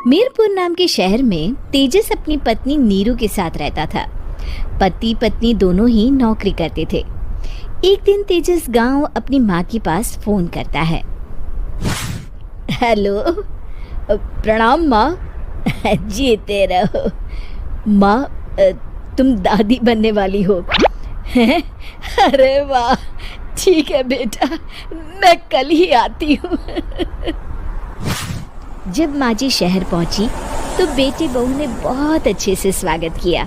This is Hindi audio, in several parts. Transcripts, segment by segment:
मीरपुर नाम के शहर में तेजस अपनी पत्नी नीरू के साथ रहता था। पति पत्नी दोनों ही नौकरी करते थे। एक दिन तेजस गांव अपनी माँ के पास फोन करता है। हेलो, प्रणाम माँ। जीते रहो माँ, तुम दादी बनने वाली हो। अरे वाह, ठीक है बेटा, मैं कल ही आती हूँ। जब माँ जी शहर पहुंची तो बेटे बहू ने बहुत अच्छे से स्वागत किया।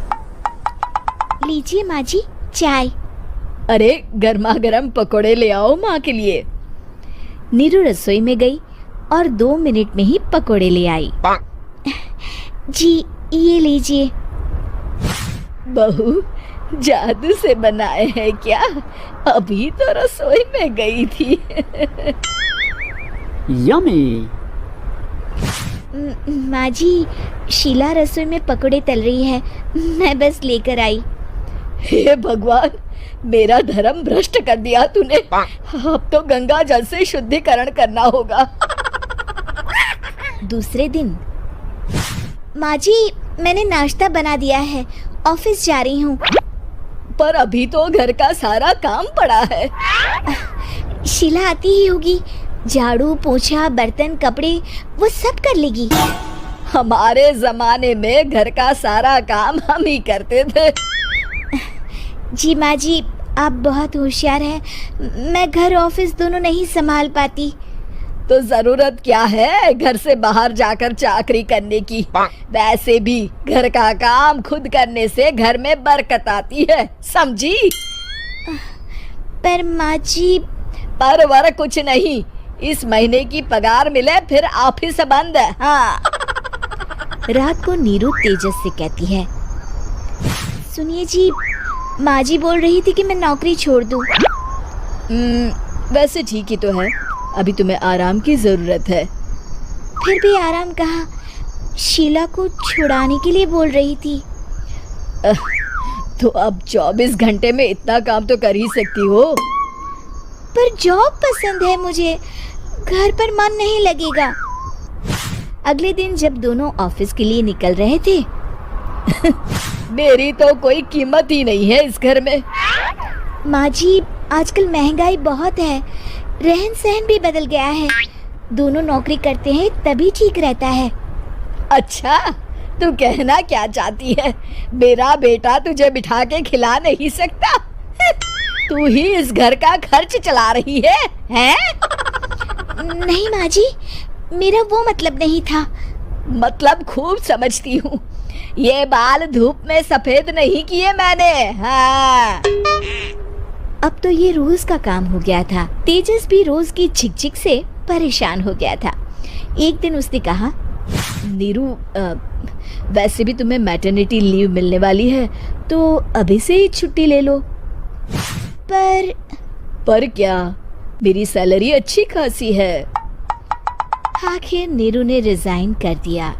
लीजिए माँ जी चाय। अरे गर्मा गर्म पकोड़े ले आओ माँ के लिए। नीरू रसोई में गई और 2 मिनट में ही पकोड़े ले आई। जी ये लीजिए। बहू जादू से बनाए हैं क्या? अभी तो रसोई में गई थी। यम्मी। माँ जी, शीला रसोई में पकोड़े तल रही है, मैं बस लेकर आई। हे भगवान, मेरा धर्म भ्रष्ट कर दिया तूने। अब तो गंगा जल से शुद्धिकरण करना होगा। दूसरे दिन, माँ जी मैंने नाश्ता बना दिया है, ऑफिस जा रही हूँ। पर अभी तो घर का सारा काम पड़ा है। शीला आती ही होगी, झाड़ू पोछा बर्तन कपड़े वो सब कर लेगी। हमारे जमाने में घर का सारा काम हम ही करते थे। जी माँ जी, आप बहुत होशियार हैं, मैं घर ऑफिस दोनों नहीं संभाल पाती। तो जरूरत क्या है घर से बाहर जाकर चाकरी करने की? वैसे भी घर का काम खुद करने से घर में बरकत आती है, समझी? पर माँ जी। पर वर कुछ नहीं, इस महीने की पगार मिले फिर ऑफिस बंद है। हाँ। रात को नीरू तेजस से कहती है, सुनिए जी, माँ जी बोल रही थी कि मैं नौकरी छोड़ दूं। वैसे ठीक ही तो है, अभी तुम्हें आराम की जरूरत है। फिर भी आराम कहाँ, शीला को छुड़ाने के लिए बोल रही थी। तो अब 24 घंटे में इतना काम तो कर ही सकती हो। पर जॉब पसंद है मुझे, घर पर मन नहीं लगेगा। अगले दिन जब दोनों ऑफिस के लिए निकल रहे थे, मेरी तो कोई कीमत ही नहीं है इस घर में। माँ जी, आजकल महंगाई बहुत है, रहन सहन भी बदल गया है, दोनों नौकरी करते हैं तभी ठीक रहता है। अच्छा, तू कहना क्या चाहती है? मेरा बेटा तुझे बिठा के खिला नहीं सकता? तू ही इस घर का खर्च चला रही है, हैं? नहीं माँ जी, मेरा वो मतलब नहीं था। मतलब खूब समझती हूँ, ये बाल धूप में सफेद नहीं किए मैंने। हाँ। अब तो ये रोज का काम हो गया था। तेजस भी रोज की झिकझिक से परेशान हो गया था। एक दिन उसने कहा, नीरू, वैसे भी तुम्हें मैटरनिटी लीव मिलने वाली है, तो अभी से ही छुट्टी ले लो। पर क्या, मेरी सैलरी अच्छी खासी है। आखिर नीरू ने रिजाइन कर दिया।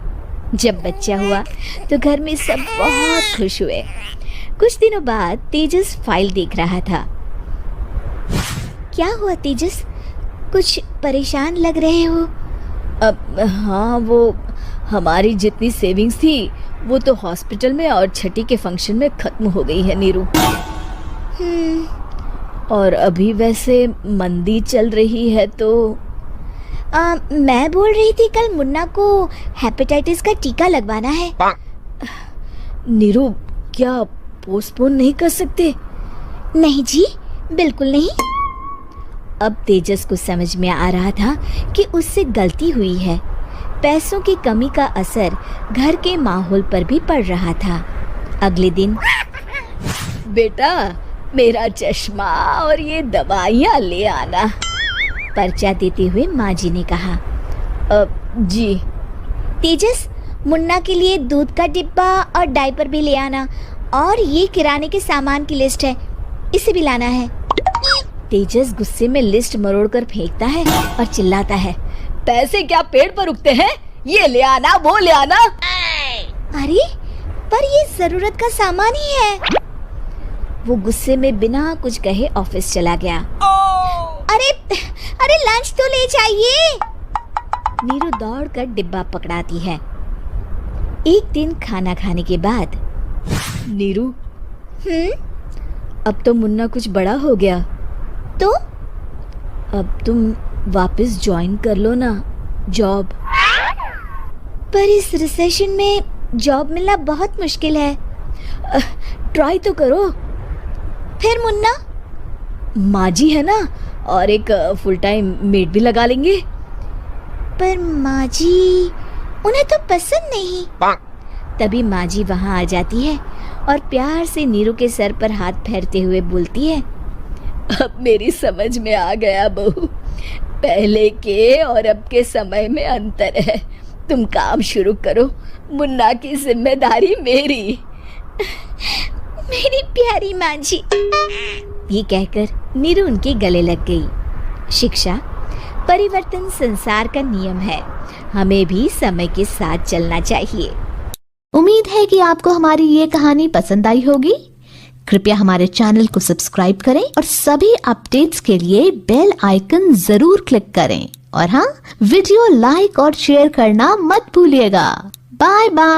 जब बच्चा हुआ तो घर में सब बहुत खुश हुए। कुछ दिनों बाद तेजस फाइल देख रहा था। क्या हुआ तेजस, कुछ परेशान लग रहे हो? हाँ, वो हमारी जितनी सेविंग्स थी वो तो हॉस्पिटल में और छठी के फंक्शन में खत्म हो गई है नीरू। और अभी वैसे मंदी चल रही है तो मैं बोल रही थी कल मुन्ना को हेपेटाइटिस का टीका लगवाना है। नीरू, क्या पोस्टपोन नहीं कर सकते? नहीं जी, बिल्कुल नहीं। अब तेजस को समझ में आ रहा था कि उससे गलती हुई है। पैसों की कमी का असर घर के माहौल पर भी पड़ रहा था। अगले दिन, बेटा मेरा चश्मा और ये दवाइयाँ ले आना, पर्चा देते हुए माँ जी ने कहा। जी। तेजस, मुन्ना के लिए दूध का डिब्बा और डायपर भी ले आना, और ये किराने के सामान की लिस्ट है, इसे भी लाना है। तेजस गुस्से में लिस्ट मरोड़कर फेंकता है और चिल्लाता है, पैसे क्या पेड़ पर उगते हैं? ये ले आना, वो ले आना। अरे पर ये जरूरत का सामान ही है। वो गुस्से में बिना कुछ कहे ऑफिस चला गया। अरे अरे लंच तो ले जाइए। नीरू दौड़कर डिब्बा पकड़ाती है। एक दिन खाना खाने के बाद, नीरू, अब तो मुन्ना कुछ बड़ा हो गया, तो अब तुम वापस ज्वाइन कर लो ना जॉब। पर इस रिसेशन में जॉब मिलना बहुत मुश्किल है। ट्राई तो करो। फिर मुन्ना, माँ जी है ना, और एक फुल टाइम मेड भी लगा लेंगे। पर माँ जी, उन्हें तो पसंद नहीं। तभी माँ जी वहाँ आ जाती है और प्यार से नीरू के सर पर हाथ फेरते हुए बोलती है, अब मेरी समझ में आ गया बहू, पहले के और अब के समय में अंतर है। तुम काम शुरू करो, मुन्ना की जिम्मेदारी मेरी। मेरी प्यारी माँ जी, ये कहकर नीरू उनके गले लग गई। शिक्षा, परिवर्तन संसार का नियम है, हमें भी समय के साथ चलना चाहिए। उम्मीद है कि आपको हमारी ये कहानी पसंद आई होगी। कृपया हमारे चैनल को सब्सक्राइब करें और सभी अपडेट्स के लिए बेल आइकन जरूर क्लिक करें। और हाँ, वीडियो लाइक और शेयर करना मत भूलिएगा। Bye bye.